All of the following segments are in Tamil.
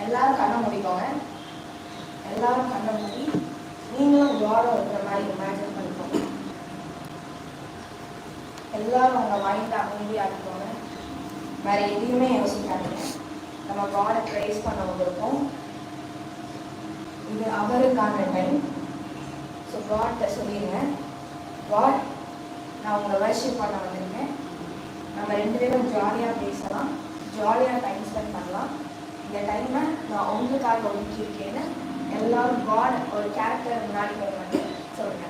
எல்லாரும் கண்ணை மூடிக்கோங்க. எல்லாரும் கண்ணை மூடி நீங்களும் காட் இருக்கிற மாதிரி இமேஜின் பண்ணிக்கோங்க. எல்லாரும் உங்கள் மைண்டை அமைதியாக்கிக்கோங்க. வேற எதையுமே யோசிக்காதீங்க. நம்ம காடை ப்ரைஸ் பண்ண வந்திருக்கோம். இது அவருக்கான டைம். ஸோ காட்ட சொல்லிடுங்க, காட் நான் உங்களை வர்ஷிப் பண்ண வந்திருக்கேன். நம்ம 2 பேரும் ஜாலியாக பேசலாம், ஜாலியாக டைம் ஸ்பெண்ட் பண்ணலாம். இந்த டைமை நான் உங்களுக்காக ஒதுக்கியிருக்கேன்னு எல்லாரும் காட் ஒரு கேரக்டர் முன்னாடி போய் வந்து சொல்லுங்க.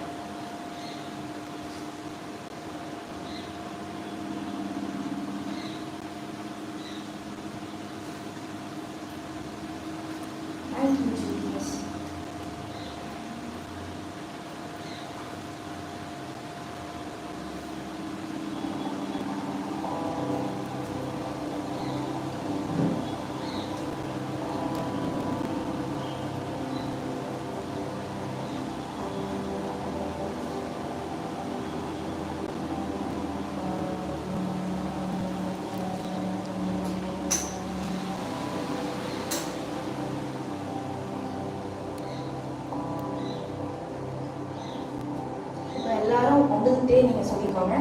எல்லாரும் உங்கள்கிட்டே நீங்கள் சொல்லிக்கோங்க,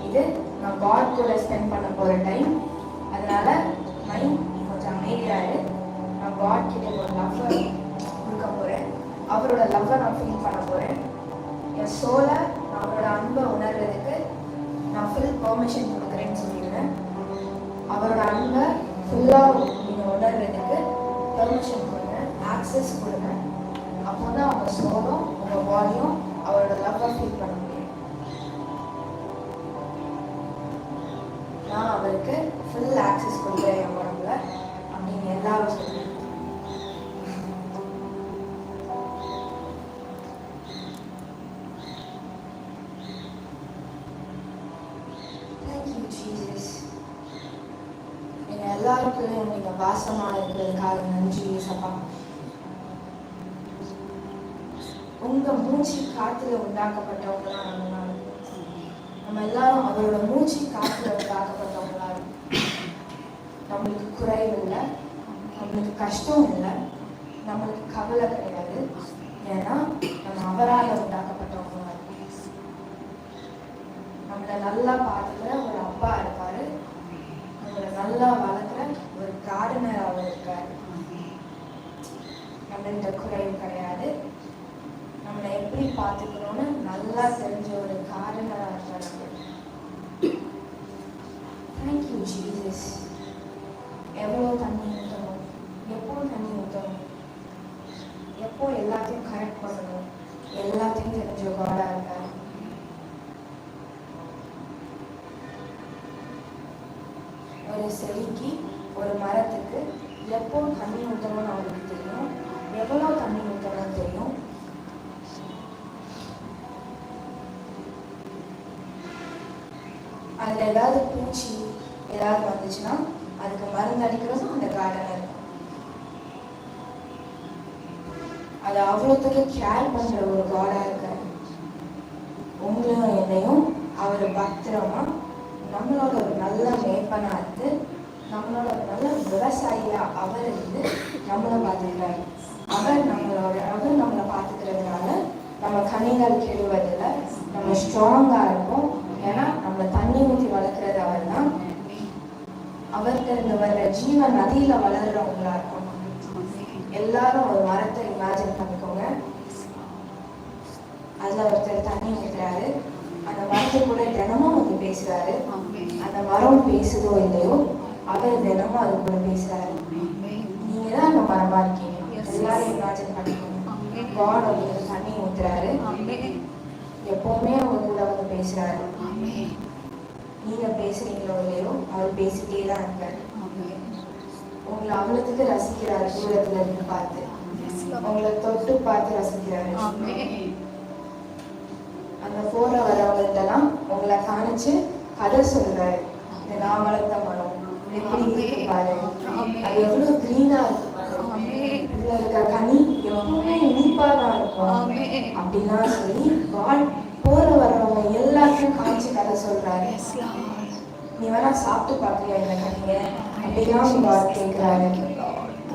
இது நான் காட் கூட ஸ்பெண்ட் பண்ண போகிற டைம். அதனால மைண்ட் கொஞ்சம் அமைதியாரு. நான் காட் கிட்ட ஒரு லவ்வை கொடுக்க போகிறேன். அவரோட லவ்வை நான் ஃபீல் பண்ண போகிறேன். என் சோலை நான் அவரோட அன்பை உணர்றதுக்கு நான் ஃபுல் பெர்மிஷன் கொடுக்குறேன்னு சொல்லிடுவேன். அவரோட அன்பை ஃபுல்லாக நீங்கள் உணர்றதுக்கு பெர்மிஷன் கொடுங்க, ஆக்சஸ் கொடுங்க. அப்போ தான் அவங்க சோலும் உங்கள் பாடியும் அவரோட லவ்வை ஃபீல் பண்ண முடியும். நான் அவருக்கு ஃபுல் ஆக்சஸ் கொடுக்குறேன் என் உடம்புல அப்படின்னு எல்லாரும் சொல்லுங்க. எல்லாருக்குள்ளையும் நீங்க வாசமா இருக்கிறதுக்காக நன்றி ஏசப்பா. உங்க மூச்சு காத்துல உண்டாக்கப்பட்டவங்களா நம்ம எல்லாரும் அவரோட மூச்சு காத்துல உண்டாக்கப்பட்டவங்களா. நம்மளுக்கு குறைவு இல்லை, நம்மளுக்கு கஷ்டம் இல்லை, நம்மளுக்கு கவலை கிடையாது. ஏன்னா நம்ம அவரால் உண்டாக்கப்பட்டவங்களா இருக்கோம். நம்மளை நல்லா பார்த்துக்கிற ஒரு அப்பா இருக்காரு, நம்மளை நல்லா வளர்க்குற ஒரு கார்டனர் அவர் இருக்காரு. நம்மள்கிட்ட குறைவு கிடையாது. நம்மளை எப்படி பார்த்துக்கணும்னு நல்லா தெரிஞ்ச ஒரு காரணராக இருக்காரு. Thank you Jesus. எவ்வளோ தண்ணி ஊற்றணும், எப்போ தண்ணி ஊற்றணும், எப்போ எல்லாத்தையும் கரெக்ட் பண்ணணும், எல்லாத்தையும் தெரிஞ்ச காடாக இருக்காரு. ஒரு செடிக்கு ஒரு மரத்துக்கு எப்போ தண்ணி ஊற்றணும்னு அவருக்கு தெரியும், எவ்வளோ தண்ணி ஊற்றணும்னு தெரியும். அதில் ஏதாவது பூச்சி ஏதாவது வந்துச்சுன்னா அதுக்கு மருந்து அடிக்கிறதும் அந்த கார்டனில் இருக்கும். அது அவ்வளோத்துக்கு கேர் பண்ணுற ஒரு காடாக இருக்காரு. உங்களையும் என்னையும் அவர் பத்திரமா நம்மளோட ஒரு நல்ல மேய்ப்பனா இருந்து, நம்மளோட ஒரு நல்ல விவசாயியா அவர் இருந்து நம்மளை பார்த்துக்கிறாரு. அவர் நம்மளை பார்த்துக்கிறதுனால நம்ம கனிகள் கெடுவதில்லை, நம்ம ஸ்ட்ராங்காக இருப்போம். ஏன்னா நம்மளை தண்ணி ஊற்றி வளர்க்குறது அவர் தான். அவர்கிட்ட இருந்து வர்ற ஜீவ நதியில வளர்றவங்களா இருக்கும். எல்லாரும் ஒரு மரத்தை இமேஜின் பண்ணிக்கோங்க. அதுல ஒருத்தர் தண்ணி ஊற்றுறாரு. அந்த மரத்தை கூட தினமும் வந்து பேசுறாரு. அந்த மரம் பேசுதோ இல்லையோ அவர் தினமும் அது கூட பேசுறாரு. நீங்க தான் அந்த மரமா இருக்கீங்க. எல்லாரும் இமேஜின் பண்ணிக்கோங்க. காட் உங்களுக்கு தண்ணி ஊத்துறாரு, எப்பவுமே அவங்க கூட வந்து பேசுறாரு. நீங்க பேசுறீங்களோ இல்லையோ அவர் பேசிட்டே தான் இருக்காரு. உங்களை அவ்வளவுக்கு ரசிக்கிறாரு. தூரத்துல இருந்து பார்த்து உங்களை தொட்டு பார்த்து ரசிக்கிறாரு. அந்த போற வரவங்கள்ட்டெல்லாம் உங்களை காணிச்சு கதை சொல்றாரு. இந்த நான் வளர்த்த மரம் எப்படி இருக்கு பாரு, அது எவ்வளவு கிரீனா இருக்கு பாரு, இதுல இருக்க கனி எப்பவுமே இனிப்பா தான் இருக்கும் அப்படின்லாம் சொல்லி காட் போற வர்றவங்க எல்லாத்தையும் காமிச்சு கதை சொல்றாரு. நீ வேணா சாப்பிட்டு பார்க்கலையா இந்த கனிய அப்படிலாம் காட் கேட்கிறாரு.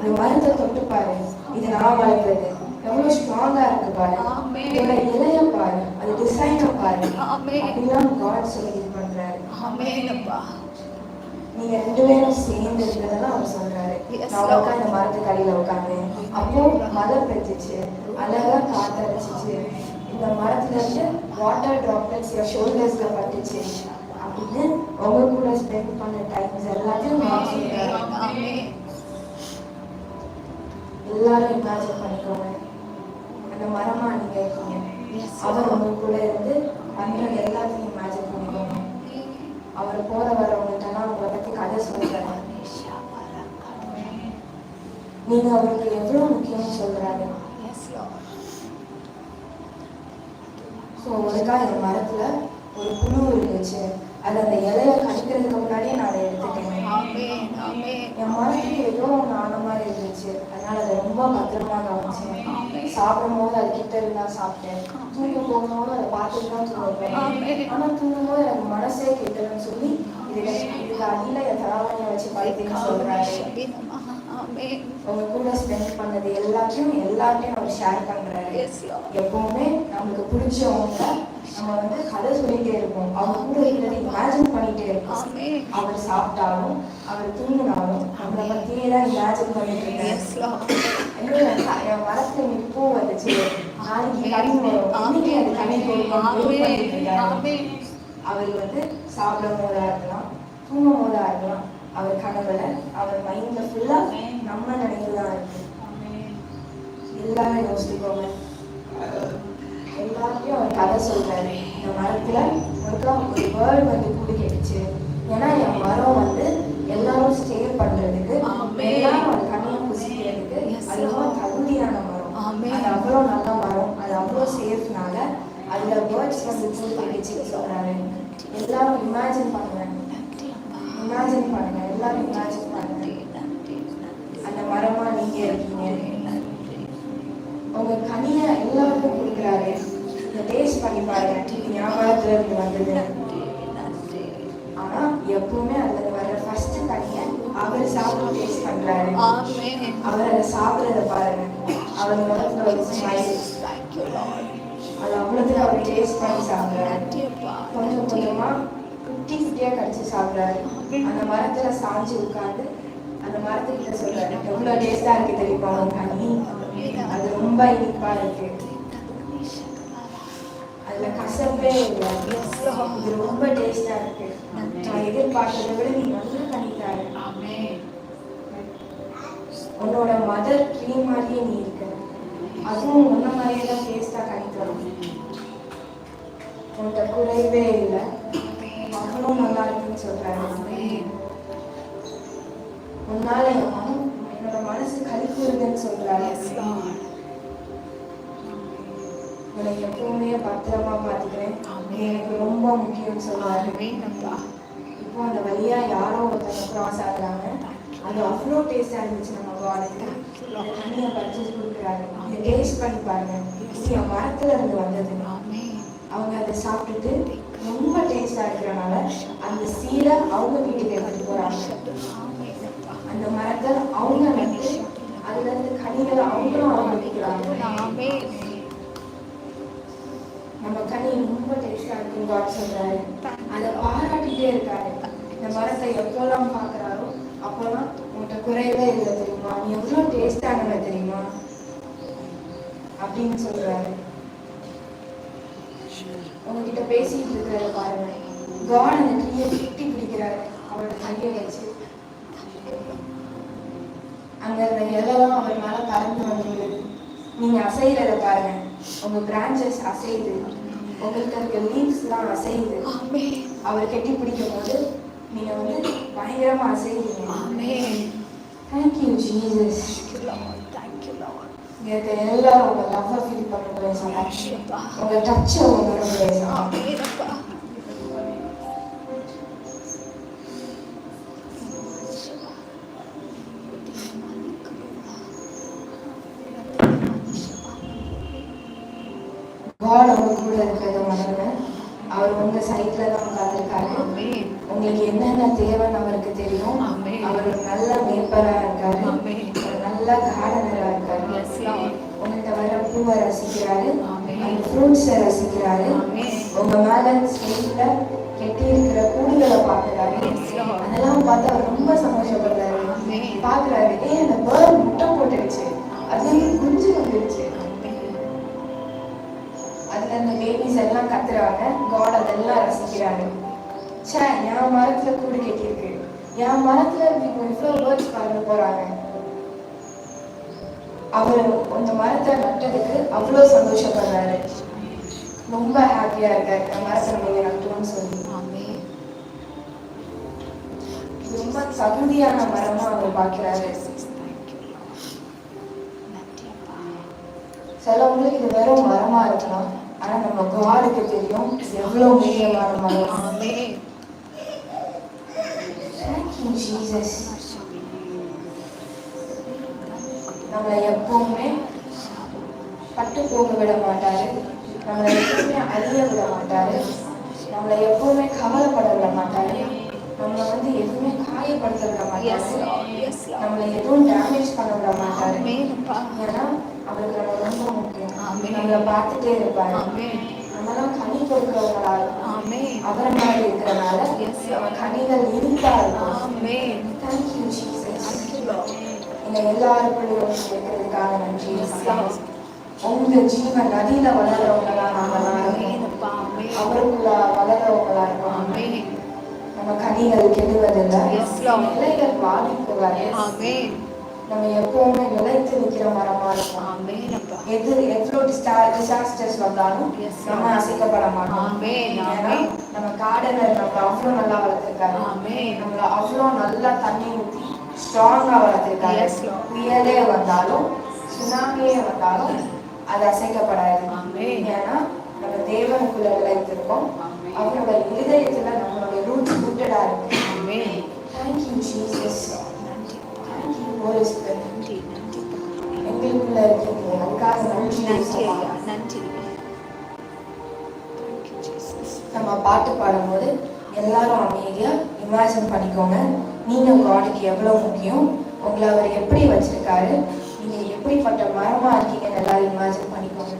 இந்த மரத்தை தொட்டு பாரு, இது நான் வளர்த்தது, எவ்வளவு ஸ்ட்ராங்கா இருக்கு பாரு, இதோட இலைய பாரு, அது டிசைனை பாரு அப்படிலாம் காட் சொல்லி இது பண்றாரு. நீங்க 2 பேரும் சேர்ந்து இருந்ததெல்லாம் அவர் சொல்றாரு. நான் உட்காந்து மரத்துக்கு அடியில உட்காந்து, அப்போ மழை பெஞ்சிச்சு, அழகா காத்தடிச்சிச்சு, இந்த மரத்துல இருந்து வாட்டர் டிராப்லெட்ஸ் என் ஷோல்டர்ஸ்ல பட்டுச்சு அப்படின்னு உங்க கூட ஸ்பெண்ட் பண்ண டைம்ஸ் எல்லாத்தையும் நான் சொல்றேன். எல்லாரும் இமேஜின் பண்ணிக்கோங்க, அந்த மரமா நீங்க இருக்கீங்க, அவர் உங்க கூட இருந்து பண்ற எல்லாத்தையும் இமேஜின் பண்ணிக்கோங்க. அவர் போற வரவங்கள்ட்டெல்லாம் உங்களை பத்தி கதை சொல்றாரு, நீங்க அவருக்கு எவ்வளவு முக்கியம் சொல்றாரு. ஸோ ஒருக்கா இந்த மரத்துல ஒரு புழு இருந்துச்சு, அது அந்த இலைய கடிக்கிறதுக்கு முன்னாடியே நான் அதை எடுத்துட்டேன். என் மரத்துக்கு ஏதோ ஒன்று ஆன மாதிரி இருந்துச்சு, அதனால அதை ரொம்ப பத்திரமா கவனிச்சேன். சாப்பிடும் போது அது கிட்ட இருந்தா சாப்பிட்டேன், தூங்கும் போகும்போது அதை பார்த்துட்டு தான் தூங்குவேன். ஆனா தூங்கும் போது எனக்கு மனசே கேட்கலன்னு சொல்லி இதுக்கு அடியில என் தலைவலியை வச்சு படுத்துன்னு சொல்றாரு. உங்க கூட ஸ்பெண்ட் பண்ணது எல்லாத்தையும் அவர் ஷேர் பண்றாரு. எப்பவுமே நமக்கு பிடிச்சவங்க நம்ம கதை சொல்லிட்டே இருப்போம், அவங்க கூட இருக்கிறத இமேஜின் பண்ணிட்டே இருப்போம். அவர் சாப்பிட்டாலும் அவர் தூங்கினாலும் நம்மளை பத்தியே தான் இமேஜின் பண்ணிட்டு இருக்கேன். என் மரத்துல இன்னைக்கு பூ வந்துச்சு, நாளைக்கு கனி வரும், இன்னைக்கு அது கனி கொடுக்கும். அவர் சாப்பிடும் போதா இருக்கலாம், தூங்கும் போதா இருக்கலாம், அவர் கனவுல அவர் மைண்ட்ல ஃபுல்லா நம்ம நினைவுதான் இருக்கு. எல்லாரும் யோசிச்சுக்கோங்க, எல்லாத்தையும் அவர் கதை சொல்றாரு. இந்த மரத்துல ஒரு வேர்டு கூடி கேட்டுச்சு, ஏன்னா என் மரம் எல்லாரும் ஸ்டே பண்றதுக்கு, எல்லாரும் அது கண்ணியை புசிக்கிறதுக்கு அது ரொம்ப தகுதியான மரம். அது அவ்வளோ நல்ல மரம், அது அவ்வளோ சேஃப்னால அதுல வேர்ட்ஸ் கூடி கேட்டுச்சு சொல்றாரு. எல்லாரும் இமேஜின் பண்ணுங்க, எல்லாரும் இமேஜின் பண்ணுங்க, அந்த மரமா நீங்க இருக்கீங்க. உங்க கனிய எல்லாருக்கும் கொடுக்குறாரு, இந்த டேஸ்ட் பண்ணி பாருங்க, ஞாபகத்துல இருந்து வந்தது. ஆனா எப்பவுமே அதுல வர ஃபர்ஸ்ட் கனிய அவர் சாப்பிட்டு டேஸ்ட் பண்றாரு. அவர் அதை சாப்பிடுறத பாருங்க, அவர் முகத்துல ஒரு ஸ்மைல், அது அவ்வளவுக்கு அவர் டேஸ்ட் பண்ணி சாப்பிடுறாரு. கொஞ்சம் கொஞ்சமா குட்டியா கடிச்சு சாப்பிடுறாரு. அந்த மரத்துல சாஞ்சு உட்கார்ந்து அந்த மரத்துக்கிட்ட சொல்றாரு, எவ்வளவு டேஸ்டா இருக்கு தெரியுமா கனி, அது ரொம்ப இனிப்பா இருக்கு, அதுல கசப்பே இல்லை, இது ரொம்ப டேஸ்டா இருக்கு, நான் எதிர்பார்த்ததை விட நீ நல்லா கணித்தாரு, உன்னோட மதர் ட்ரீ மாதிரியே நீ இருக்க, அதுவும் உன்ன மாதிரியே தான் டேஸ்டா கணித்தரும், உன்கிட்ட குறைவே இல்லை, அவ்வளோ நல்லா இருக்குன்னு சொல்றாரு. உன்னால என்னோட மனசு கலிக்குதுன்னு சொல்றாரு. உன்னை எப்பவுமே பத்திரமா பாத்துக்கிறேன், எனக்கு ரொம்ப முக்கியம் சொல்றாரு. இப்போ அந்த வழியா யாரோ ஒருத்தவங்க கிராஸ் ஆகுறாங்க, அது அவ்வளோ டேஸ்டா இருந்துச்சு, நம்ம காலேஜ்ல தண்ணியை பறிச்சு கொடுக்குறாரு, இதை டேஸ்ட் பண்ணி பாருங்க, இது என் மரத்துல இருந்து வந்தது. அவங்க அதை சாப்பிட்டுட்டு ரொம்ப டேஸ்டா இருக்கிறனால அந்த சீடை அவங்க வீட்டுக்கு எடுத்துட்டு போறாங்க. அந்த மரத்தை அவங்க அதுல இருந்து கனிகளை அவங்களும் அனுபவிக்கிறாங்க. நம்ம கனி ரொம்ப டேஸ்டா இருக்குன்னு காட் சொல்றாரு, அதை பாராட்டிட்டே இருக்காரு. இந்த மரத்தை எப்போல்லாம் பாக்குறாரோ அப்போல்லாம் உன்கிட்ட குறையவே இல்லை தெரியுமா, நீ எவ்வளவு டேஸ்டானவ தெரியுமா அப்படின்னு சொல்றாரு. உங்ககிட்ட பேசிட்டு இருக்கிறத பாருங்க, காட் அந்த ட்ரீயை சுட்டி பிடிக்கிறாரு அவரோட கையை வச்சு. அங்க இருந்த இலையெல்லாம் அவர் மேல பறந்து வந்தது. நீங்க அசைகிறத பாருங்க, உங்க பிரான்சஸ் அசையுது, உங்களுக்கு இருக்க லீவ்ஸ் எல்லாம் அசையுது. அவர் கெட்டி பிடிக்கும் போது நீங்க பயங்கரமா அசைகிறீங்க. Thank you Jesus. எல்லாரும் உங்க லவ்வ ஃபீல் பண்ணுங்க, உங்க டச்ச உணருங்க. God அவங்க கூட இருக்கிறத உணருங்க. அவர் உங்க சைட்ல தான் உட்கார்ந்துருக்காரு. உங்களுக்கு என்னென்ன தேவைன்னு அவருக்கு தெரியும். அவர் நல்ல மேய்ப்பரா இருக்காரு, நல்ல கார்டனரா இருக்காரு. உங்கள்கிட்ட வர பூவை ரசிக்கிறாரு, அந்த ஃப்ரூட்ஸை ரசிக்கிறாரு, உங்க மேல ஸ்வீட்ல கெட்டி இருக்கிற கூடுகளை பார்க்குறாரு. அதெல்லாம் பார்த்து அவர் ரொம்ப சந்தோஷப்படுறாரு. பார்க்குறாரு, அந்த பேர்ட் முட்டை போட்டுருச்சு, அது குஞ்சு வந்துருச்சு. அதுல இந்த பேபிஸ் எல்லாம் கத்துறாங்க. காட் அதெல்லாம் ரசிக்கிறாரு. சே, என் மரத்துல கூடு கட்டியிருக்கு, என் மரத்துல இவ்வளோ பேர்ட்ஸ் பறந்து போறாங்க. அவர் அந்த மரத்தை நட்டதுக்கு அவ்வளோ சந்தோஷப்படுறாரு, ரொம்ப ஹாப்பியா இருக்காரு. அந்த மரத்தை நீங்க நட்டோம்னு சொல்லி ரொம்ப தகுதியான மரமா அவர் பார்க்கிறாரு. சிலவங்களுக்கு இது வெறும் மரமா இருக்கலாம், ஆனா நம்ம காடுக்கு தெரியும் எவ்வளவு முக்கியமான மரம். ஜீசஸ் நம்மளை எப்பவுமே பட்டு போக விட மாட்டாரு, நம்மளை எப்பவுமே அழிய விட மாட்டாரு, நம்மளை எப்பவுமே கவலைப்பட விட மாட்டாரு, நம்மளை எதுவுமே காயப்படுத்த விட மாட்டாரு, நம்மளை எதுவும் டேமேஜ் பண்ண விட மாட்டாரு. ஏன்னா அவருக்கு நம்ம ரொம்ப முக்கியம். நம்மளை பார்த்துட்டே இருப்பாரு. நம்மளாம் கனி கொடுக்கிறவங்களா இருக்கும், அவரை மாதிரி இருக்கிறனால நம்ம கனிகள் இனிப்பா இருக்கும். Thank you Jesus. இந்த எல்லாருக்குள்ளும் இருக்கிறதுக்காக நன்றி. உங்க ஜீவன் நதியில வளர்றவங்களா நாமெல்லாம் இருக்கும், அவருக்குள்ள வளர்றவங்களா இருக்கும். நம்ம கனிகள் கெடுவதில்லை, இலைகள் வாடி போகாது. நம்ம எப்பவுமே நிலைத்து நிற்கிற மரமா இருக்கும். எவ்வளவு டிசாஸ்டர்ஸ் வந்தாலும் நம்ம அசைக்கப்பட மாட்டோம். ஏன்னா நம்ம கார்டனர் நம்ம அவ்வளவு நல்லா வளர்த்திருக்காரு, நம்மள அவ்வளவு நல்லா தண்ணி ஊற்றி ஸ்ட்ராங்கா வளர்த்திருக்காரு. புயலே வந்தாலும் சுனாமியே வந்தாலும் அது அசைக்கப்படாது. ஏன்னா நம்ம தேவனுக்குள்ள நிலைத்திருக்கோம், அவரோட இருதயத்துல நம்மளுடைய ரூட்ஸ் ரூட்டடா இருக்கு. Thank you Jesus. Holy Spirit, எங்களுக்குள்ள இருக்கீங்க, அதுக்காக நன்றி. நம்ம பாட்டு பாடும்போது எல்லாரும் அமைதியா இமேஜின் பண்ணிக்கோங்க, நீங்க காடுக்கு எவ்வளவு முக்கியம், உங்களை அவர் எப்படி வச்சிருக்காரு, நீங்க எப்படிப்பட்ட மரமா இருக்கீங்கன்னு எல்லாரும் இமேஜின் பண்ணிக்கோங்க.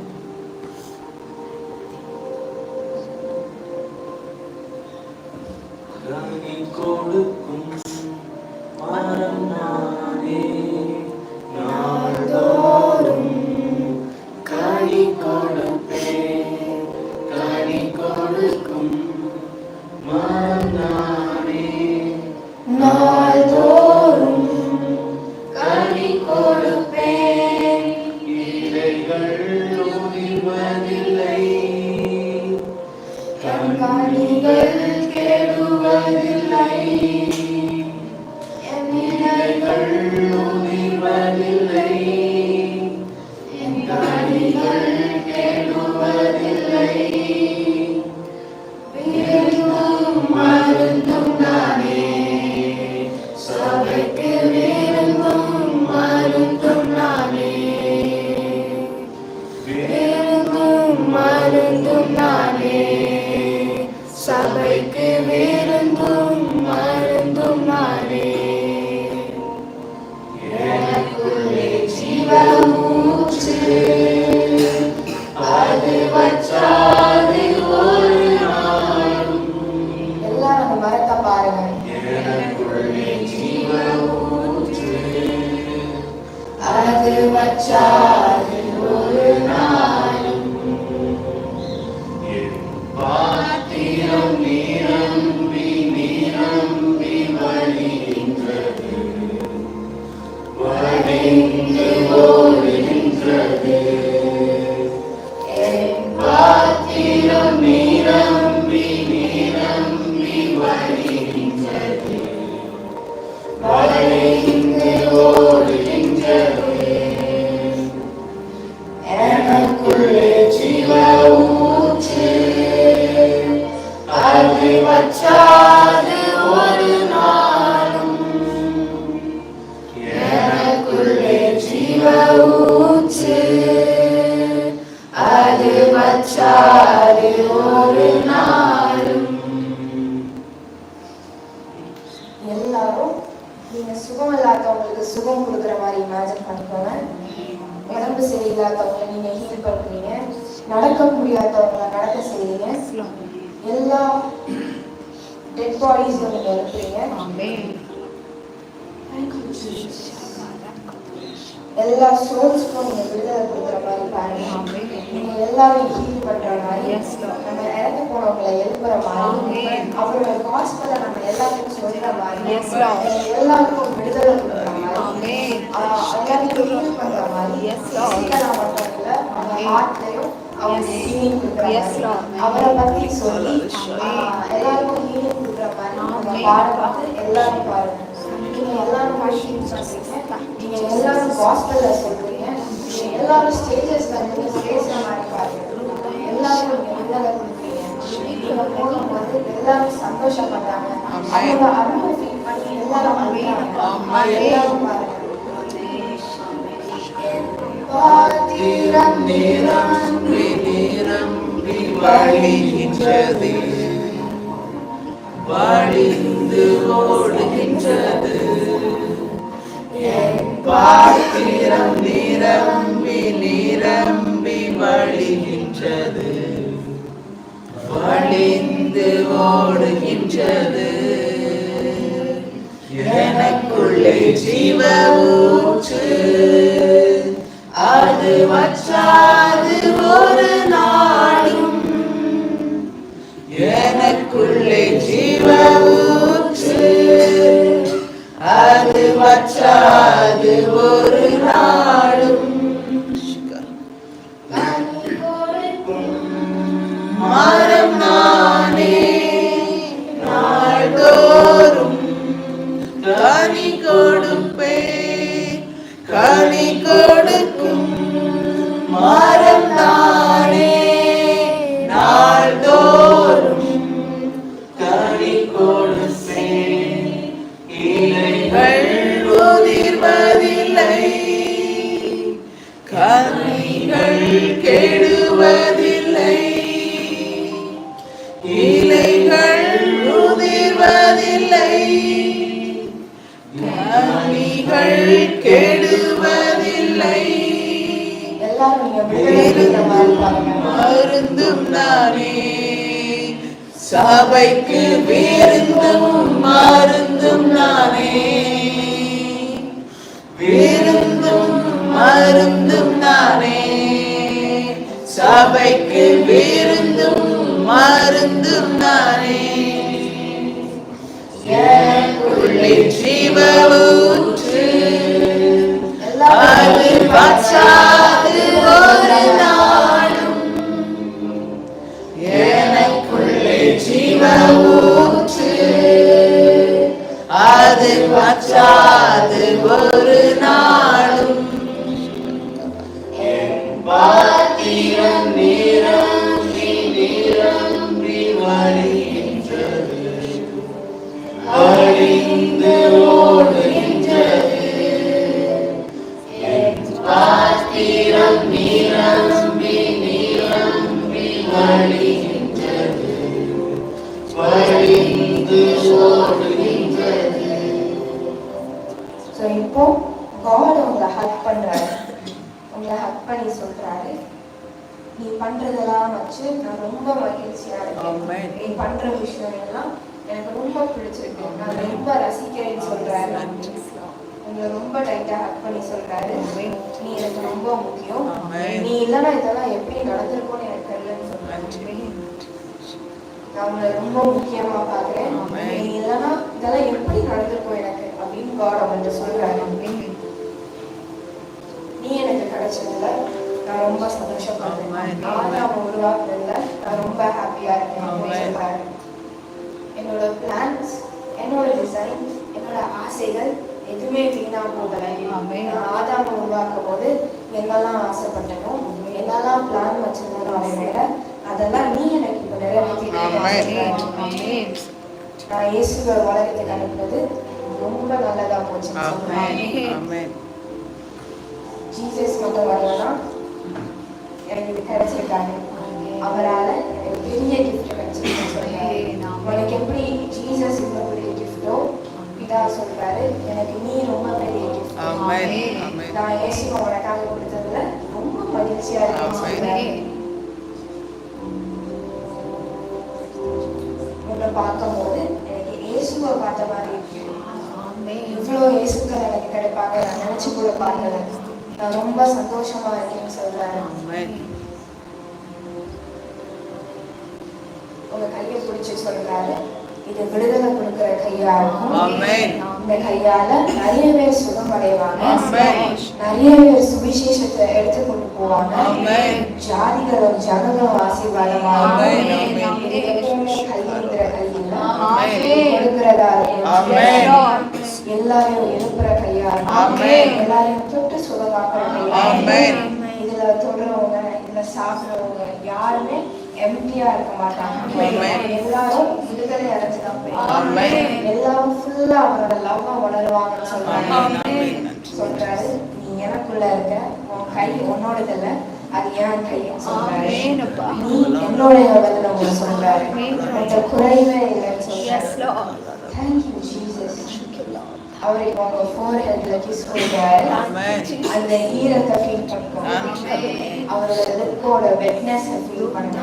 சபைக்கு விருந்தும் மருந்தும் நானே, எனக்குள்ளே ஜீவ ஊற்று, அது வற்றாது ஒரு நாளும். எல்லாரும் அந்த மரத்தை பாருங்க. எனக்குள்ளே ஜீவ ஊற்று, அது வற்றாது ஒரு நாளும். பாத்திரம் நிரம்பி நிரம்பி வழிகின்றது, வழிந்து ஓடுகின்றது. என் பாத்திரம் நிரம்பி நிரம்பி வழிகின்றது, வழிந்து ஓடுகின்றது. எனக்குள்ளே ஜீவ ஊற்று, அது வற்றாது ஒரு நாளும். எனக்குள்ளே ஜீவ ஊற்று, அது வற்றாது ஒரு நாளும். எல்லாரும் நீங்க சுகம் இல்லாதவங்களுக்கு சுகம் கொடுக்குற மாதிரி இமேஜின் பண்ணுங்க. சரியில்லாதவங்களை நீங்க ஹீல் பண்றீங்க, நடக்க முடியாதவங்களை நடக்க செய்றீங்க, எல்லா டெட் பாடிஸ் நீங்க எழுப்புறீங்க. எல்லா சோல்ஸ்க்கும் நீங்க விடுதலை கொடுக்குற மாதிரி பாருங்க. நீங்க எல்லாரும் ஹீல் பண்ற மாதிரி, நம்ம இறந்து போனவங்களை எழுப்புற மாதிரி, அவரோட காஸ்பலை நம்ம எல்லாருக்கும் சொல்ற மாதிரி, எல்லாருக்கும் விடுதலை கொடுக்குற மாதிரி, எல்லாருக்கும் ஹீல் பண்ற மாதிரி, சீக்கிரம் மட்டும் இல்ல அவங்க ஹார்ட்லயும் அவங்க ஹீலிங் கொடுக்குற மாதிரி, அவரை பத்தி சொல்லி எல்லாருக்கும் ஹீலிங் கொடுக்குற மாதிரி நம்ம பாட பார்த்து எல்லாரும் பாருங்க. நீங்க எல்லாரும் ஹீல் பண்றீங்க, நீங்க எல்லாரும் காஸ்பல்ல சொல்றீங்க, நீங்க எல்லாரும் ஸ்டேஜஸ்ல நீங்க பேசுற மாதிரி பாருங்க. எல்லாரும் நீங்க விடுதலை கொடுக்குறீங்க. நீங்க போகும்போது எல்லாரும் சந்தோஷப்பட்டாங்க, அவங்க அன்பு ஃபீல் பண்ணி எல்லாரும் அழுகிறாங்க. எல்லாரும் பாருங்க. பாத்திரம் நிரம்பி நிரம்பி வழிகின்றது, வழிந்து ஓடுகின்றது. என் பாத்திரம் நிரம்பி நிரம்பி வழிகின்றது, வழிந்து ஓடுகின்றது. எனக்குள்ளே ஜீவ ஊற்று, அது வற்றாது ஒரு நாளும். எனக்குள்ளே ஜீவ ஊற்று, அது வற்றாது ஒரு நாளும். மரம் நானே, நாள்தோறும் கனி கொடுப்பே, கனி கொடுக்கும் மரம் நானே, நாள்தோறும் கனி கொடுப்பே. இலைகள் உதிர்வதில்லை, கனிகள் கெடுவதில்லை. இலைகள் உதிர்வதில்லை, கனிகள் கெடுவதில்லை. மருந்தும் நானே, சபைக்கு விருந்தும் மருந்தும் நானே, விருந்தும் மருந்தும் நானே, சபைக்கு விருந்தும் மருந்தும் நானே. எனக்குள்ளே ஜீவ ஊற்று, அது வற்றாது ஒரு நாளும். எனக்குள்ளே ஜீவ ஊற்று, அது வற்றாது ஒரு நாளும். பாத்திரம் நிரம்பி நிரம்பி வழிகின்றது, வழிந்து ஓடுகின்றது. பாத்திரம் நிரம்பி நிரம்பி வழிகின்றது, வழிந்து ஓடுகின்றது. இப்போ God உங்களை ஹக் பண்றாரு, உங்களை ஹக் பண்ணி சொல்றாரு, நீ பண்றதெல்லாம் வச்சு நான் ரொம்ப மகிழ்ச்சியா இருக்கேன். நீ பண்ற விஷயம் எல்லாம் எனக்கு ரொம்ப பிடிச்சிருக்கு, நான் ரொம்ப ரசிக்கிறேன்னு சொல்றாரு. உங்களை ரொம்ப டைட்டா ஹக் பண்ணி சொல்றாரு, நீ எனக்கு ரொம்ப முக்கியம், நீ இல்லைன்னா இதெல்லாம் எப்படி நடந்திருக்கும்னு எனக்கு தெரியலன்னு சொல்றாரு. நான் உங்களை ரொம்ப முக்கியமா பாக்குறேன், நீ இல்லைன்னா இதெல்லாம் எப்படி நடந்திருக்கும் எனக்கு அப்படின்னு God அவங்கள்ட்ட சொல்றாரு. நீ எனக்கு கிடைச்சதுல நான் ரொம்ப சந்தோஷப்படுறேன், ஆதாம உருவாக்குறதுல நான் ரொம்ப ஹாப்பியா இருக்கேன். என்னோட பிளான்ஸ், என்னோட டிசைன், என்னோட ஆசைகள் எதுவுமே வீணா போகலை. நான் ஆதாம உருவாக்கும் போது என்னெல்லாம் ஆசைப்பட்டனோ, என்னெல்லாம் பிளான் வச்சிருந்தனோ அவங்கள அதெல்லாம் நீ எனக்கு இப்ப நிறைவேற்றி நான் இயேசுவை உலகத்துக்கு அனுப்புறது ரொம்ப நல்லதா போச்சு. ஜீசஸ் மட்டும் வரலன்னா எனக்கு இது கிடைச்சிருக்காரு, அவரால் எனக்கு பெரிய கிஃப்ட் கிடைச்சிருக்குன்னு சொல்றாரு. உனக்கு எப்படி ஜீசஸ் ரொம்ப பெரிய கிஃப்டோ இதா சொல்றாரு, எனக்கு நீ ரொம்ப பெரிய கிஃப்ட். நான் இயேசுவை உனக்காக கொடுத்ததுல மகிழ்ச்சியா இருக்குன்னு சொல்றாரு. உங்களை பார்க்கும்போது எனக்கு இயேசுவை பார்த்த மாதிரி இருக்கு. இவ்வளோ இயேசுக்கள் எனக்கு கிடைப்பாங்க நான் நினைச்சு கூட பார்க்கல. நான் ரொம்ப சந்தோஷமா இருக்கேன்னு சொல்றாரு. உங்க கையை பிடிச்சு சொல்றாரு, இது விடுதலை கொடுக்கிற கையா இருக்கும். இந்த கையால நிறைய பேர் சுகம் அடைவாங்க, நிறைய பேர் சுவிசேஷத்தை எடுத்து கொண்டு போவாங்க, ஜாதிகளும் ஜனங்களும் ஆசீர்வாதமாக எப்பவுமே கைங்கிற கையில கொடுக்கிறதா இருக்கும். எல்லாரையும் எழுப்புற கையா இருக்கும், எல்லாரையும் தொட்டு சுகமாக்குற கையா. இதுல தொடுறவங்க இதுல சாப்பிடுறவங்க யாருமே எம்டியா இருக்க மாட்டாங்க. எல்லாரும் விடுதலை அடைஞ்சுதான் போய் எல்லாரும் ஃபுல்லா அவரோட லவ்வா உணர்வாங்கன்னு சொல்றாரு. நீ எனக்குள்ள இருக்க, உன் கை உன்னோடது இல்ல, அது ஏன் கைன்னு சொல்றாரு. நீ என்னோடைய உங்களை சொல்றாரு, உங்க குறைவே இல்லைன்னு சொல்றாரு. Thank you Jesus. அவர் இப்போ உங்க ஃபோர்ஹெட்ல கிஸ் கொடுக்கிறாரு. அந்த ஈரத்தை ஃபீல் பண்ணுங்க, அவரோட லிப்போட வெட்னஸை ஃபீல் பண்ணுங்க.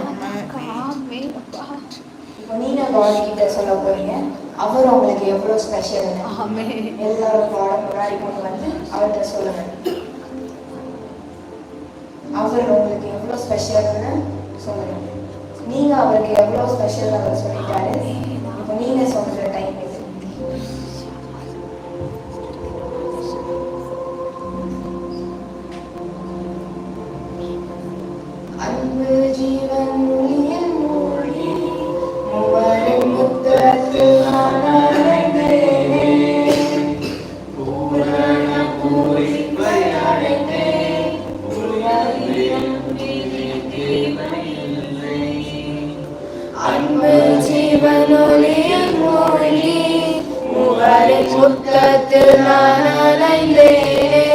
இப்போ நீங்க காட் கிட்ட சொல்ல போறீங்க, அவர் உங்களுக்கு எவ்வளவு ஸ்பெஷல். எல்லாரும் காட் முன்னாடி கொண்டு வந்து அவர்கிட்ட சொல்லுங்க, அவர் உங்களுக்கு எவ்வளவு ஸ்பெஷல்னு சொல்லுங்க. நீங்க அவருக்கு எவ்வளவு ஸ்பெஷல் அவர் சொல்லிட்டாரு. இப்போ நீங்க சொல்ற டைம் இது. அன்பு ஜீவன் ஒளியில் மூழ்கி மூவரின் புத்தகத்தில் நான் அடைந்தேனே, பூரண பூரிப்பை அடைந்தேன், அன்பு ஜீவன் ஒளியில் மூழ்கி மூவரின் புத்தகத்தில் நான் அடைந்தேனே,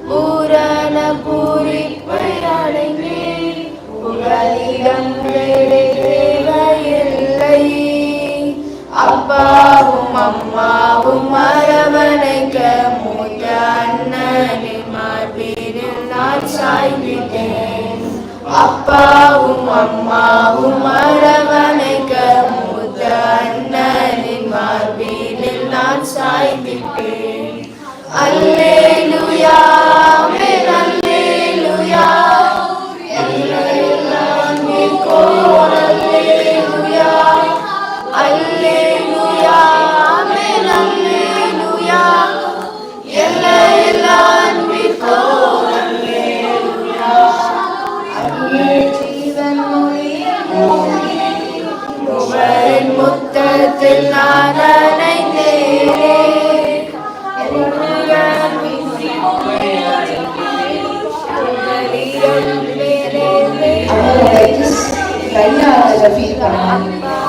பூரண பூரிப்பை அடைந்தேன், புகலிடம் வேலை தேவையில்லை. அப்பாவும் அம்மாவும் அரவணைக்க மூத்த அண்ணனின் மார்பினில் நான் சாய்ந்திட்டேன். அப்பாவும் அம்மாவும் அரவணைக்க மூத்த அண்ணனின் மார்பினில் நான் சாய்ந்திட்டேன். அல்லேலூயா, ஆமென், அல்லேலூயா, எல்லாம் நீக்கோர். அல்லேலூயா, அல்லேலூயா, ஆமென், அல்லேலூயா, எல்லாம் நீக்கோர். அல்லேலூயா, அன்பு ஜீவன் ஒளியில் மூழ்கி மூவரின் முத்தத்தில் நான் அடைந்தேனே,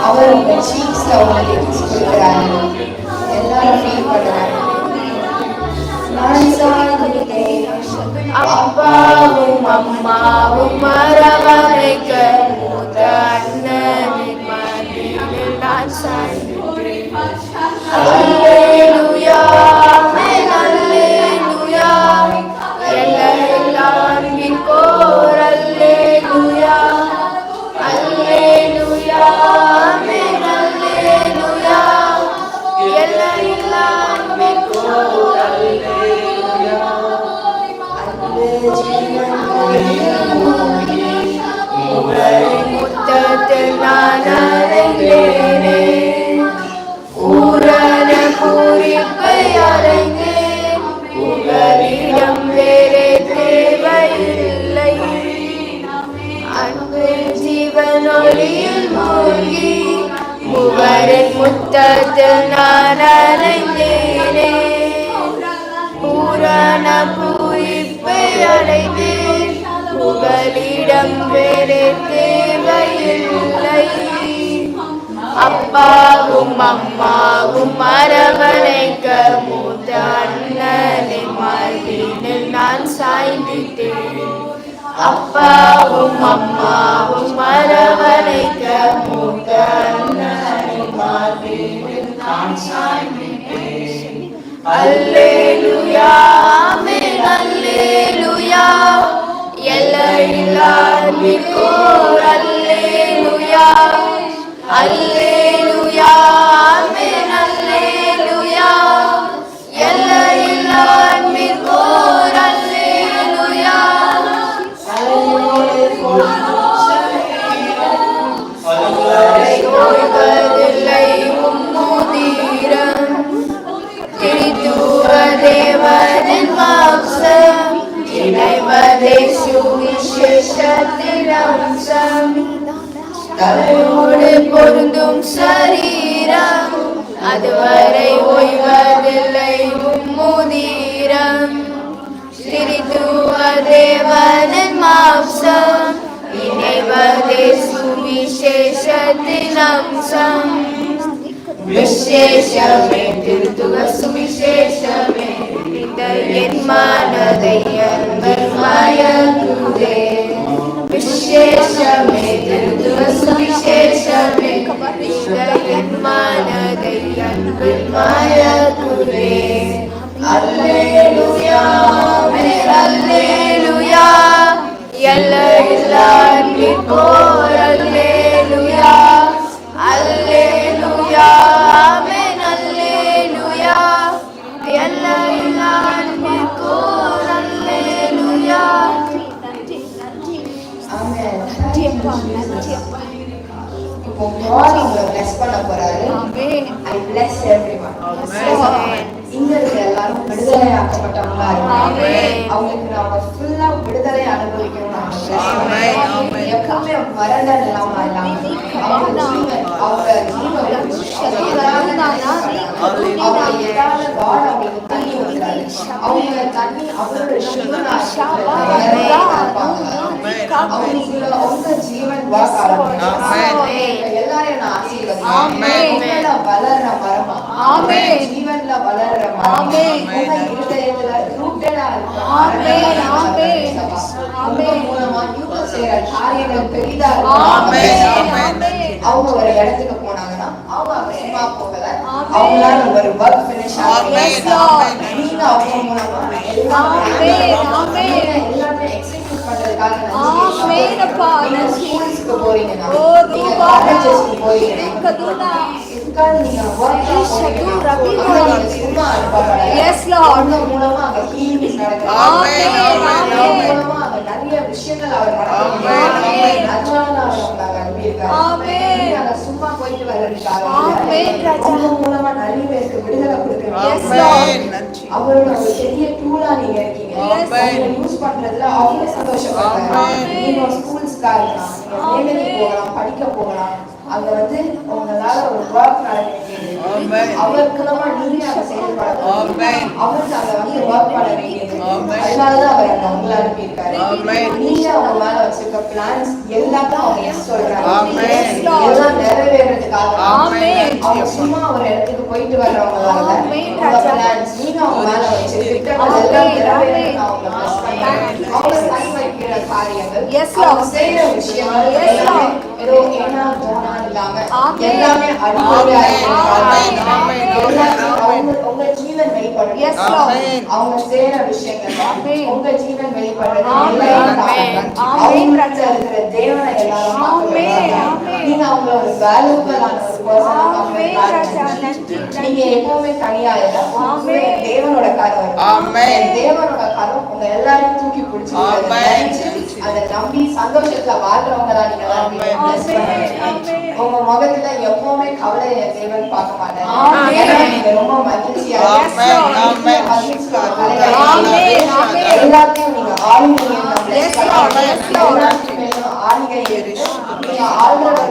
அவர் உங்க சீக்ஸ்ல உங்களுக்கு கிஸ் கொடுக்கிறாரு. எல்லாரும் ஃபீல் பண்றாங்க. நான் சாய்ந்திட்டேன், அப்பாவும் அம்மாவும் அரவணைக்க மூத்த அண்ணனின் மடியில் நான் சாய்ந்திட்டேன். அல்லேலூயா, ஆமென், அல்லேலூயா, எல்லாம் நீக்கோர். அல்லேலூயா, அல்லேலூயா, ஆமென், அல்லேலூயா, எல்லாம் நீக்கோர். அல்லேலூயா, அன்பு ஜீவன் ஒளியில் மூழ்கி மூவரின் முத்தத்தில் நான் அடைந்தேனே, பூரண பூரிப்பை அடைந்தேன், புகலிடம் வேறே தேவையில்லை. அன்பு ஜீவன் ஒளியில் மூழ்கி மூவரின் முத்தத்தில் நான் அடைந்தேனே, பூரண பூரிப்பை அடைந்தேன், புகலிடம் வேறே தேவையில்லை. அப்பாவும் அம்மாவும் அரவணைக்க மூத்த அண்ணனின் மார்பினில் நான் சாய்ந்திட்டேன். அப்பாவும் அம்மாவும் அரவணைக்க மூத்த அண்ணனின் மார்பினில் நான் சாய்ந்திட்டேன். அல்லேலூயா, ஆமென், அல்லேலூயா, தலையோடு பொருந்தும் சரீரம், அதுவரை ஓய்வதில்லை உம்முதீரம். திரித்துவ தேவனின் மாம்சம், இணைவதே சுவிசேஷத்தின் அம்சம். விசேஷமே திருத்துவ சுவிசேஷமே, இந்த என் மனதை அன்பில் மயக்குதே. விசேஷமே திருத்துவ சுவிசேஷமே, இந்த என் மனதை அன்பில் மயக்குதே. அல்லேலூயா அல்லேலூயா, எல்லையில்லா அன்பிற்கோர் அல்லேலூயா. அல்லேலூயா ஆமென் அல்லேலூயா, எல்லையில்லா அன்பிற்கோர் அல்லேலூயா. ஆமென். இப்போ God உங்களை bless பண்ண போறாரு. I bless everyone. இங்க இருக்க எல்லாரும் விடுதலை ஆக்கப்பட்டவங்களா இருக்காங்க. அவங்களுக்கு நாம ஃபுல்லா விடுதலை அனுபவிக்கணும். எப்பவுமே மரணம் இல்லாம அவங்க ஜீவன் ஏதாவது God அவங்களுக்கு தண்ணி வைக்கிறாரு. அவங்க தண்ணி அவங்களோட உங்க ஜீவன் எல்லாரையும் நான் ஆசீர்வதிக்கிறேன். வளர்ற மரமா ஜீவன்ல வளர்ற இருதயத்துல ரூட்டடா மூலமா யூகம் செய்யற காரியங்கள் பெரிதா. அவங்க ஒரு இடத்துக்கு போனாங்கன்னா அவங்க சும்மா போகல, அவங்களால ஒரு ஒர்க் ஃபினிஷ் ஆகுது. நீங்க அவங்க மூலமா எல்லாமே எக்ஸிக்யூட் பண்றதுக்காக ஸ்கூல்ஸ்க்கு போறீங்கன்னா, நீங்க காலேஜஸ்க்கு போறீங்கன்னா, இதுக்காக நீங்க சும்மா அவங்க மூலமா அங்க ஹீலிங்ஸ் நடக்குது. மூலமா அங்க நிறைய விஷயங்கள் அவர் நடக்குது. அதனால அவர் அனுப்பியிருக்காரு. அங்க சும்மா போயிட்டு வர்றதுக்காக அவங்க மூலமா நிறைய பேருக்கு விடுதலை கொடுக்குறீங்க. அவரோட ஒரு பெரிய டூலா நீங்க இருக்கீங்க. யூஸ் பண்றதுல அவங்க சந்தோஷப்படுறாங்க. நீங்க ஸ்கூல்ஸ்க்கா இருக்கலாம், நீங்க வேலைக்கு போகலாம், படிக்க போகலாம். அங்க வந்து உங்களால ஒரு ஒர்க் நடக்க வேண்டியது, அவருக்குலமா நீங்க அங்க செயல்படணும். அவருக்கு அங்க வந்து ஒர்க் பண்ண வேண்டியது. அதனாலதான் அவர் அங்க உங்களை அனுப்பியிருக்காரு. நீங்க அவங்க மேல வச்சிருக்க பிளான்ஸ் எல்லாத்தையும் அவங்க எஸ் சொல்றாங்க, எல்லாம் நிறைவேறதுக்காக. அவங்க சும்மா ஒரு இடத்துக்கு போயிட்டு வர்றவங்களால பிளான்ஸ் நீங்க அவங்க மேல வச்சிருக்க திட்டங்கள் எல்லாம் நிறைவேறதுன்னு அவங்க பிளஸ் பண்றாங்க. அவங்க கை வைக்கிற காரியங்கள், அவங்க செய்யற விஷயங்கள் எல்லாமே ஏதோ ஏனா போனா இல்லாம எல்லாமே அடிப்படையா உங்க ஜீவன் வெளிப்படுறது. அவங்க செய்யற விஷயங்கள் உங்க ஜீவன் வெளிப்படுறது. அவங்க இருக்கிற தேவனை எல்லாரும் நீங்க அவங்க ஒரு வேல்யூபிளான ஒரு பர்சன். நீங்க எப்பவுமே தனியா இல்ல, தேவனோட கரம். தேவனோட கரம் உங்க எல்லாரையும் தூக்கி பிடிச்சி அதை நம்பி சந்தோஷத்துல வாழ்றவங்க தான் நீங்க. உங்க முகத்துல எப்பவுமே கவலைய தேவன் பார்க்க மாட்டாங்க. நீங்க ரொம்ப மகிழ்ச்சியா எல்லாத்தையும் நீங்க ஆளுநர்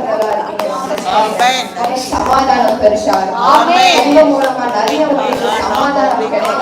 சமாதானம் பெருசா உங்க மூலமா நிறைய சமாதானம் கிடைக்கும்.